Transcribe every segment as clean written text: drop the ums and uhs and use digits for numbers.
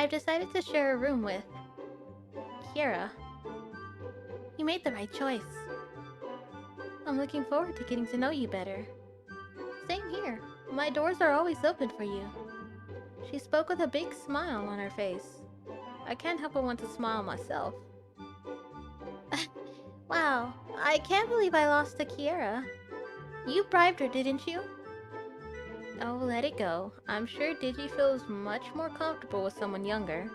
I've decided to share a room with Kaira. You made the right choice. I'm looking forward to getting to know you better. Same here. My doors are always open for you. She spoke with a big smile on her face. I can't help but want to smile myself. Wow, I can't believe I lost to Kiera. You bribed her, didn't you? Oh, let it go. I'm sure Digi feels much more comfortable with someone younger.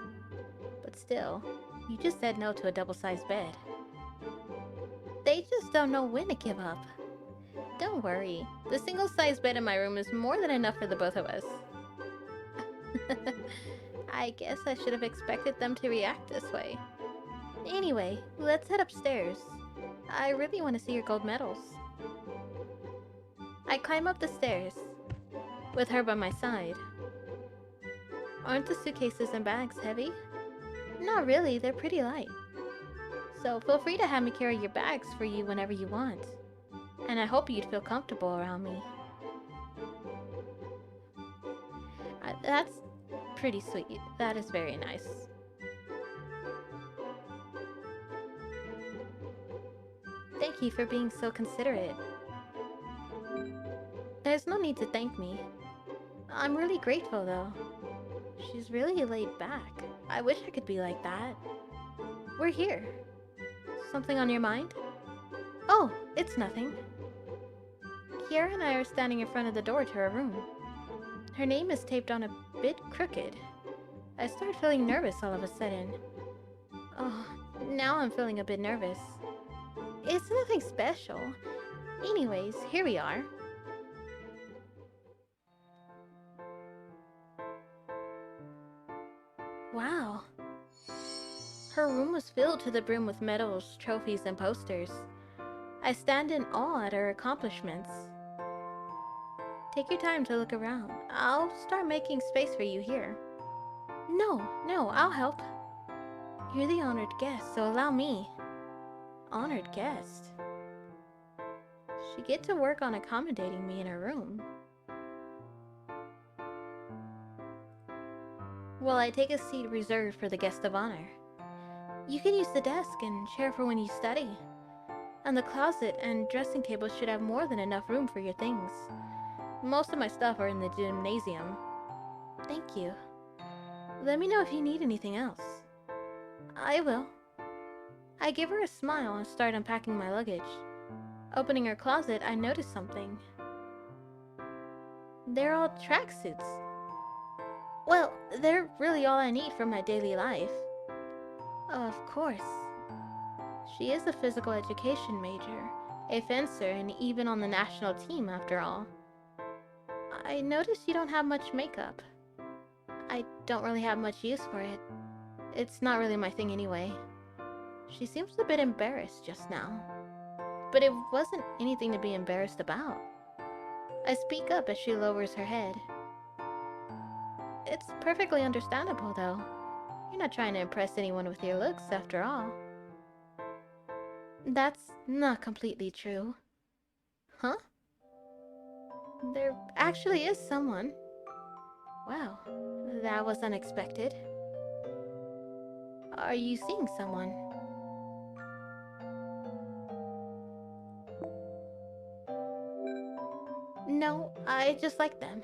But still, you just said no to a double-sized bed. They just don't know when to give up. Don't worry, the single-sized bed in my room is more than enough for the both of us. I guess I should have expected them to react this way. Anyway, let's head upstairs. I really want to see your gold medals. I climb up the stairs, with her by my side. Aren't the suitcases and bags heavy? Not really, they're pretty light. So feel free to have me carry your bags for you whenever you want. And I hope you'd feel comfortable around me. That's pretty sweet. That is very nice. Thank you for being so considerate. There's no need to thank me. I'm really grateful though. She's really laid back. I wish I could be like that. We're here. Something on your mind? Oh, it's nothing. Kiara and I are standing in front of the door to her room. Her name is taped on a bit crooked. I start feeling nervous all of a sudden. Oh, now I'm feeling a bit nervous. It's nothing special. Anyways, here we are. Wow. Her room was filled to the brim with medals, trophies, and posters. I stand in awe at her accomplishments. Take your time to look around. I'll start making space for you here. No, I'll help. You're the honored guest, so allow me. Honored guest? She get to work on accommodating me in her room. Well, I take a seat reserved for the guest of honor. You can use the desk and chair for when you study. And the closet and dressing table should have more than enough room for your things. Most of my stuff are in the gymnasium. Thank you. Let me know if you need anything else. I will. I give her a smile and start unpacking my luggage. Opening her closet, I notice something. They're all tracksuits. Well, they're really all I need for my daily life. Of course. She is a physical education major, a fencer, and even on the national team after all. I notice you don't have much makeup. I don't really have much use for it. It's not really my thing anyway. She seems a bit embarrassed just now. But it wasn't anything to be embarrassed about. I speak up as she lowers her head. It's perfectly understandable though. You're not trying to impress anyone with your looks after all. That's not completely true. Huh? There actually is someone. Wow, that was unexpected. Are you seeing someone? No, I just like them.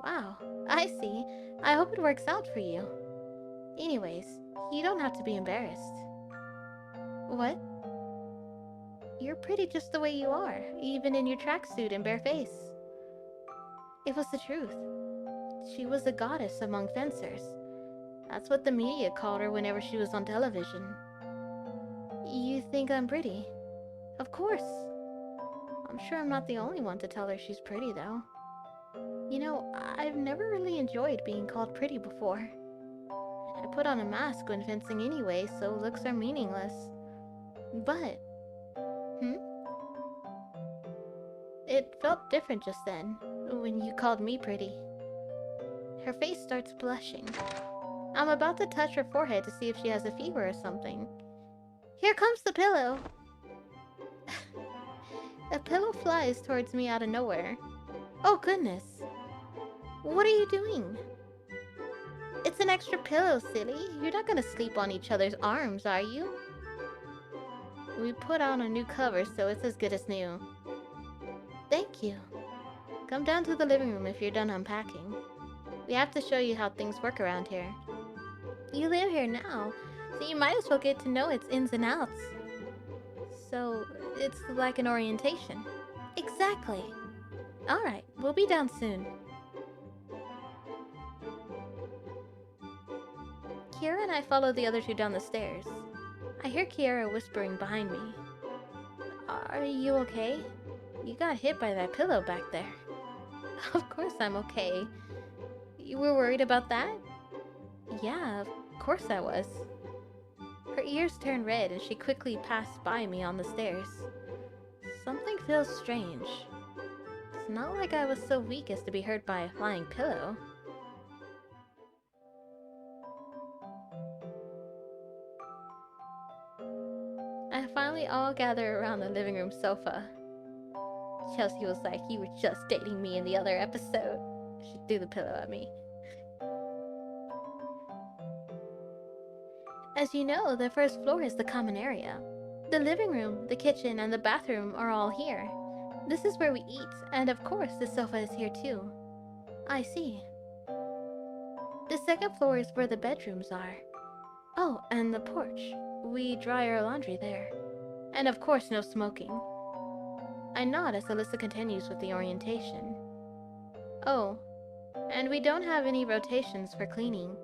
Wow, I see. I hope it works out for you. Anyways, you don't have to be embarrassed. What? You're pretty just the way you are, even in your tracksuit and bare face. It was the truth. She was a goddess among fencers. That's what the media called her whenever she was on television. You think I'm pretty? Of course. I'm sure I'm not the only one to tell her she's pretty, though. You know, I've never really enjoyed being called pretty before. I put on a mask when fencing anyway, so looks are meaningless. But... It felt different just then, when you called me pretty. Her face starts blushing. I'm about to touch her forehead to see if she has a fever or something. Here comes the pillow! A pillow flies towards me out of nowhere. Oh goodness! What are you doing? It's an extra pillow, silly. You're not gonna sleep on each other's arms, are you? We put on a new cover, so it's as good as new. Thank you. Come down to the living room if you're done unpacking. We have to show you how things work around here. You live here now, so you might as well get to know its ins and outs. So, it's like an orientation. Exactly. Alright, we'll be down soon. Kiara and I follow the other two down the stairs. I hear Kiara whispering behind me. Are you okay? You got hit by that pillow back there. Of course I'm okay. You were worried about that? Yeah, of course I was. Her ears turned red and she quickly passed by me on the stairs. Something feels strange. It's not like I was so weak as to be hurt by a flying pillow. I finally all gather around the living room sofa. Chelsea was like, "You were just dating me in the other episode." She threw the pillow at me. As you know, the first floor is the common area. The living room, the kitchen, and the bathroom are all here. This is where we eat, and of course the sofa is here too. I see. The second floor is where the bedrooms are. Oh, and the porch. We dry our laundry there. And of course no smoking. I nod as Alyssa continues with the orientation. Oh, and we don't have any rotations for cleaning.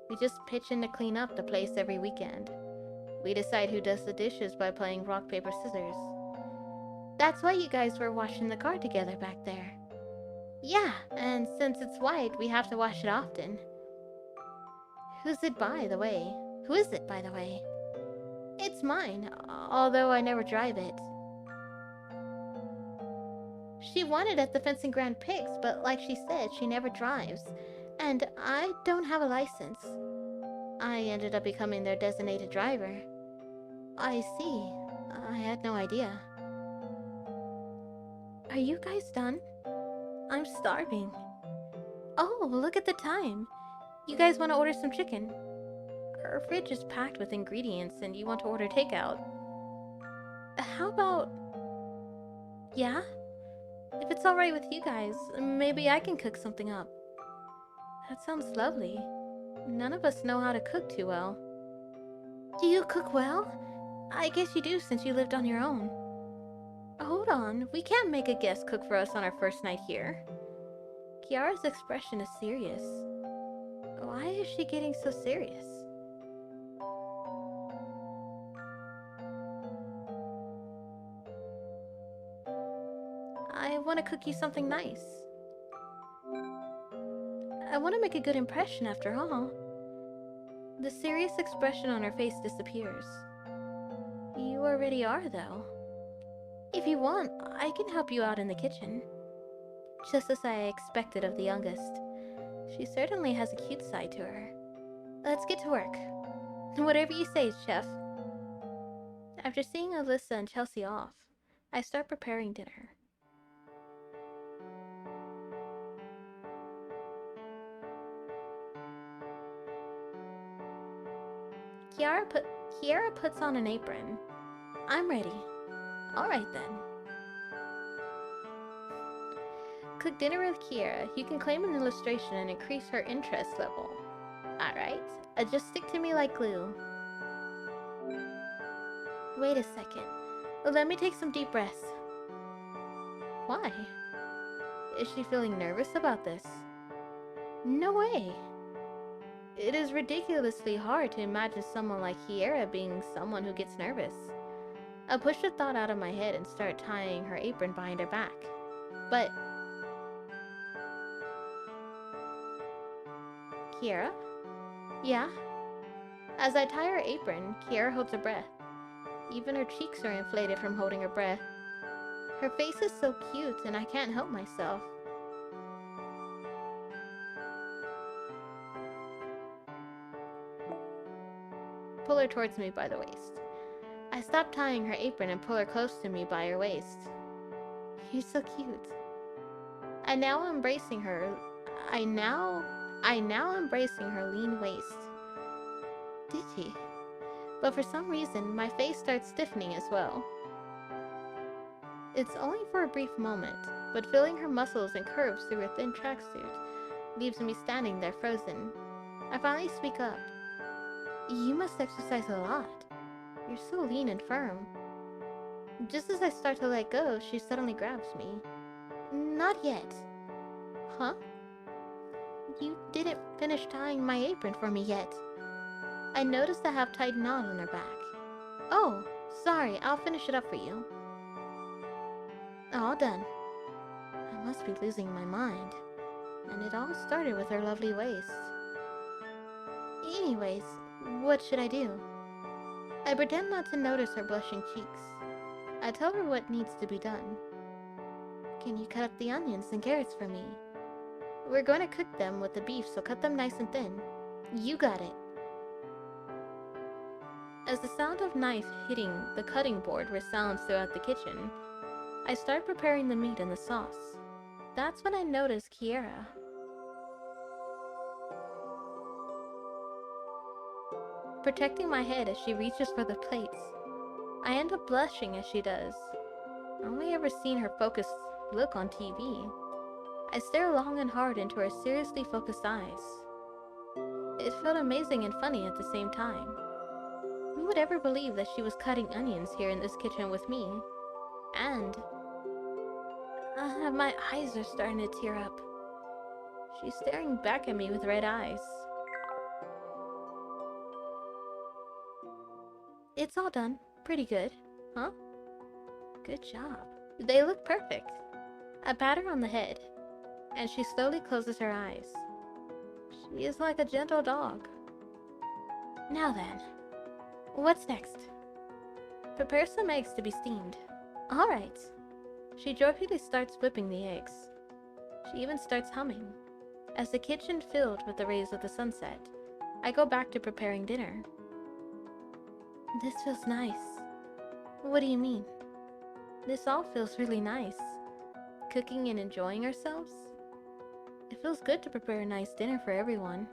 We just pitch in to clean up the place every weekend. We decide who does the dishes by playing rock, paper, scissors. That's why you guys were washing the car together back there. Yeah, and since it's white, we have to wash it often. Who's it by the way? Who is it, by the way? It's mine, although I never drive it. She won it at the Fencing Grand Prix, but like she said, she never drives. And I don't have a license. I ended up becoming their designated driver. I see. I had no idea. Are you guys done? I'm starving. Oh, look at the time. You guys want to order some chicken? Our fridge is packed with ingredients and you want to order takeout. How about... Yeah? If it's alright with you guys, maybe I can cook something up. That sounds lovely. None of us know how to cook too well. Do you cook well? I guess you do since you lived on your own. Hold on, we can't make a guest cook for us on our first night here. Kiara's expression is serious. Why is she getting so serious? I want to cook you something nice. I want to make a good impression after all. The serious expression on her face disappears. You already are, though. If you want, I can help you out in the kitchen. Just as I expected of the youngest. She certainly has a cute side to her. Let's get to work. Whatever you say, chef. After seeing Alyssa and Chelsea off, I start preparing dinner. Kiara puts on an apron. I'm ready. Alright then. Cook dinner with Kiara. You can claim an illustration and increase her interest level. Alright. Just stick to me like glue. Wait a second. Let me take some deep breaths. Why? Is she feeling nervous about this? No way. It is ridiculously hard to imagine someone like Kiara being someone who gets nervous. I push the thought out of my head and start tying her apron behind her back. But... Kiara? Yeah? As I tie her apron, Kiara holds her breath. Even her cheeks are inflated from holding her breath. Her face is so cute and I can't help myself. Pull her towards me by the waist. I stop tying her apron and pull her close to me by her waist. You're so cute. I now embracing her. I now I now embracing her lean waist. Did he? But for some reason, my face starts stiffening as well. It's only for a brief moment, but feeling her muscles and curves through her thin tracksuit leaves me standing there frozen. I finally speak up. You must exercise a lot. You're so lean and firm. Just as I start to let go, she suddenly grabs me. Not yet. Huh? You didn't finish tying my apron for me yet. I noticed a half-tied knot on her back. Oh, sorry, I'll finish it up for you. All done. I must be losing my mind. And it all started with her lovely waist. Anyways, what should I do? I pretend not to notice her blushing cheeks. I tell her what needs to be done. Can you cut up the onions and carrots for me? We're going to cook them with the beef, so cut them nice and thin. You got it. As the sound of knife hitting the cutting board resounds throughout the kitchen, I start preparing the meat and the sauce. That's when I notice Kaira. Protecting my head as she reaches for the plates. I end up blushing as she does. I've only ever seen her focused look on TV. I stare long and hard into her seriously focused eyes. It felt amazing and funny at the same time. Who would ever believe that she was cutting onions here in this kitchen with me? And my eyes are starting to tear up. She's staring back at me with red eyes. It's all done. Pretty good. Huh? Good job. They look perfect. I pat her on the head, and she slowly closes her eyes. She is like a gentle dog. Now then, what's next? Prepare some eggs to be steamed. Alright. She joyfully starts whipping the eggs. She even starts humming. As the kitchen filled with the rays of the sunset, I go back to preparing dinner. This feels nice. What do you mean? This all feels really nice. Cooking and enjoying ourselves? It feels good to prepare a nice dinner for everyone.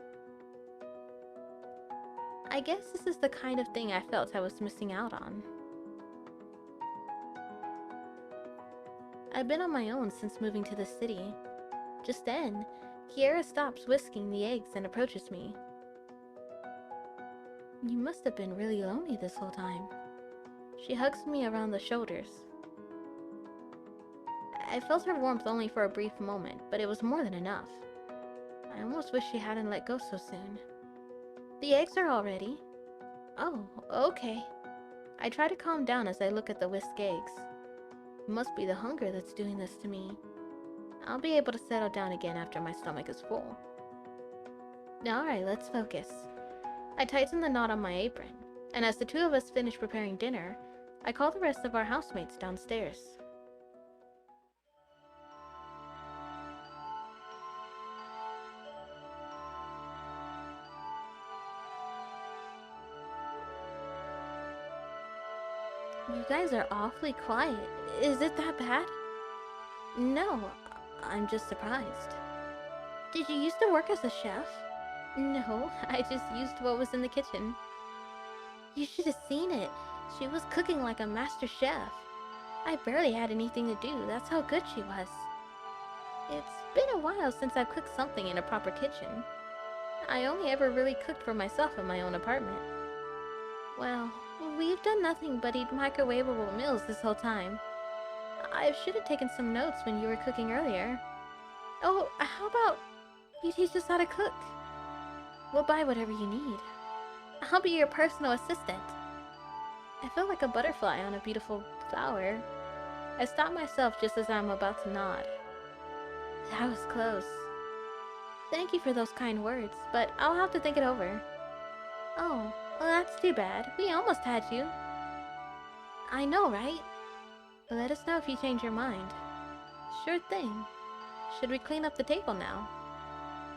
I guess this is the kind of thing I felt I was missing out on. I've been on my own since moving to the city. Just then, Kaira stops whisking the eggs and approaches me. You must have been really lonely this whole time. She hugs me around the shoulders. I felt her warmth only for a brief moment, but it was more than enough. I almost wish she hadn't let go so soon. The eggs are all ready. Oh, okay. I try to calm down as I look at the whisked eggs. It must be the hunger that's doing this to me. I'll be able to settle down again after my stomach is full. Alright, let's focus. I tighten the knot on my apron, and as the two of us finish preparing dinner, I call the rest of our housemates downstairs. You guys are awfully quiet. Is it that bad? No, I'm just surprised. Did you used to work as a chef? No, I just used what was in the kitchen. You should have seen it. She was cooking like a master chef. I barely had anything to do, that's how good she was. It's been a while since I've cooked something in a proper kitchen. I only ever really cooked for myself in my own apartment. Well, we've done nothing but eat microwavable meals this whole time. I should have taken some notes when you were cooking earlier. Oh, how about you teach us how to cook? We'll buy whatever you need. I'll be your personal assistant. I feel like a butterfly on a beautiful flower. I stop myself just as I'm about to nod. That was close. Thank you for those kind words, but I'll have to think it over. Oh, well, that's too bad. We almost had you. I know, right? Let us know if you change your mind. Sure thing. Should we clean up the table now?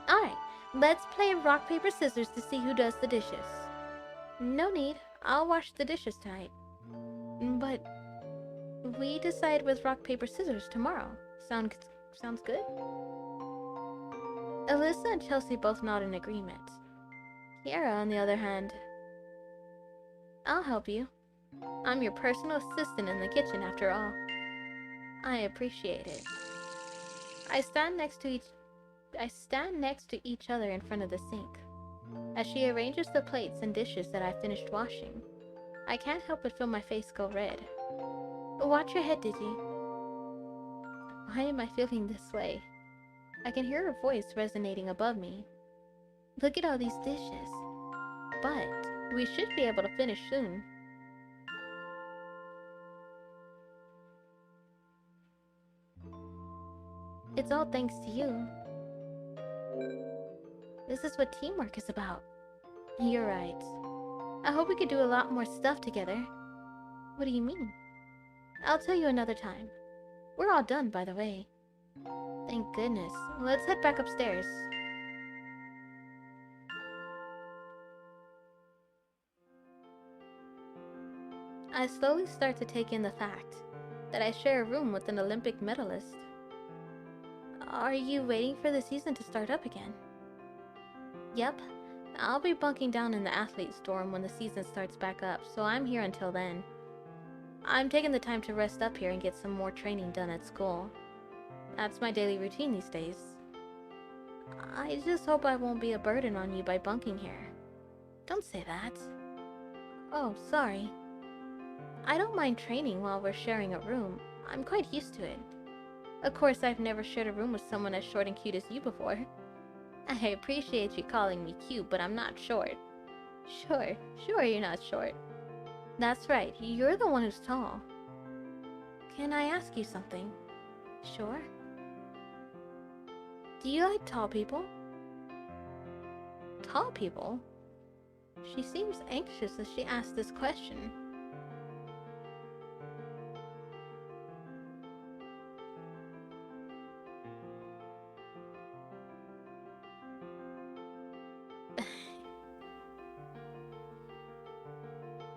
Alright, let's play rock, paper, scissors to see who does the dishes. No need. I'll wash the dishes tonight. But we decide with rock, paper, scissors tomorrow. Sounds good? Alyssa and Chelsea both nod in agreement. Kiara, on the other hand, I'll help you. I'm your personal assistant in the kitchen, after all. I appreciate it. I stand next to each other in front of the sink. As she arranges the plates and dishes that I finished washing, I can't help but feel my face go red. Watch your head, Digi. Why am I feeling this way? I can hear her voice resonating above me. Look at all these dishes. But we should be able to finish soon. It's all thanks to you. This is what teamwork is about. You're right. I hope we could do a lot more stuff together. What do you mean? I'll tell you another time. We're all done, by the way. Thank goodness. Let's head back upstairs. I slowly start to take in the fact that I share a room with an Olympic medalist. Are you waiting for the season to start up again? Yep. I'll be bunking down in the athlete's dorm when the season starts back up, so I'm here until then. I'm taking the time to rest up here and get some more training done at school. That's my daily routine these days. I just hope I won't be a burden on you by bunking here. Don't say that. Oh, sorry. I don't mind training while we're sharing a room. I'm quite used to it. Of course, I've never shared a room with someone as short and cute as you before. I appreciate you calling me cute, but I'm not short. Sure you're not short. That's right, you're the one who's tall. Can I ask you something? Sure. Do you like tall people? Tall people? She seems anxious as she asks this question.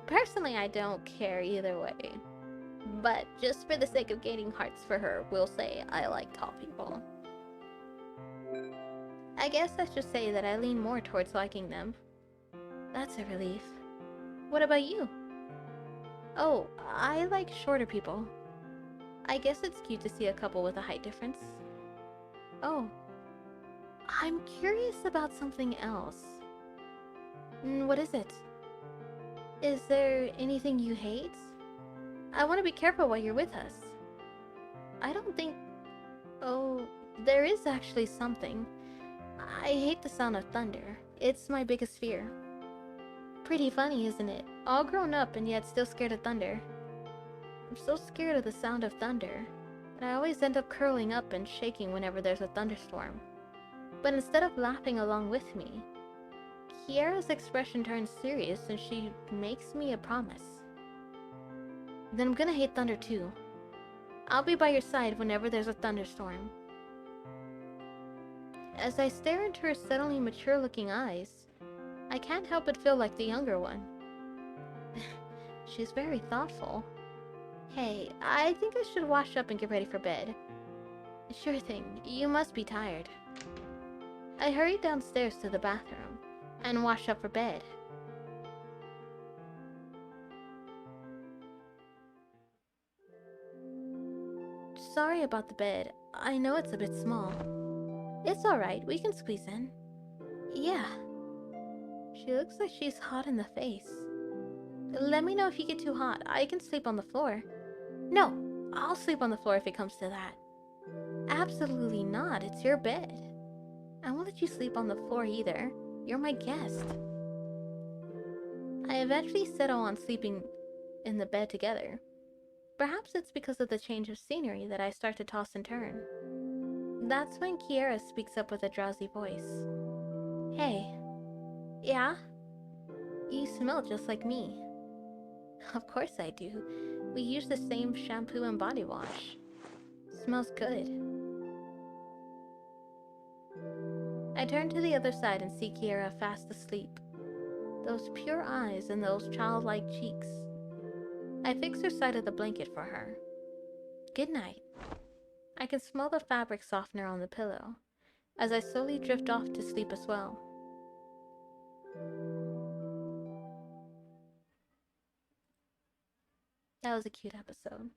Personally, I don't care either way. But just for the sake of gaining hearts for her, we'll say I like tall people. I guess I should say that I lean more towards liking them. That's a relief. What about you? Oh, I like shorter people. I guess it's cute to see a couple with a height difference. Oh, I'm curious about something else. What is it? Is there anything you hate? I want to be careful while you're with us. I don't think... Oh, there is actually something. I hate the sound of thunder. It's my biggest fear. Pretty funny, isn't it? All grown up and yet still scared of thunder. I'm so scared of the sound of thunder that I always end up curling up and shaking whenever there's a thunderstorm. But instead of laughing along with me, Kiara's expression turns serious and she makes me a promise. Then I'm gonna hate thunder too. I'll be by your side whenever there's a thunderstorm. As I stare into her suddenly mature-looking eyes, I can't help but feel like the younger one. She's very thoughtful. Hey, I think I should wash up and get ready for bed. Sure thing, you must be tired. I hurried downstairs to the bathroom and washed up for bed. Sorry about the bed. I know it's a bit small. It's alright, we can squeeze in. Yeah. She looks like she's hot in the face. Let me know if you get too hot. I can sleep on the floor. No, I'll sleep on the floor if it comes to that. Absolutely not, it's your bed. I won't let you sleep on the floor either. You're my guest. I eventually settle on sleeping in the bed together. Perhaps it's because of the change of scenery that I start to toss and turn. That's when Kiara speaks up with a drowsy voice. Hey. Yeah? You smell just like me. Of course I do. We use the same shampoo and body wash. Smells good. I turn to the other side and see Kiara fast asleep. Those pure eyes and those childlike cheeks. I fix her side of the blanket for her. Good night. I can smell the fabric softener on the pillow. as I slowly drift off to sleep as well. That was a cute episode.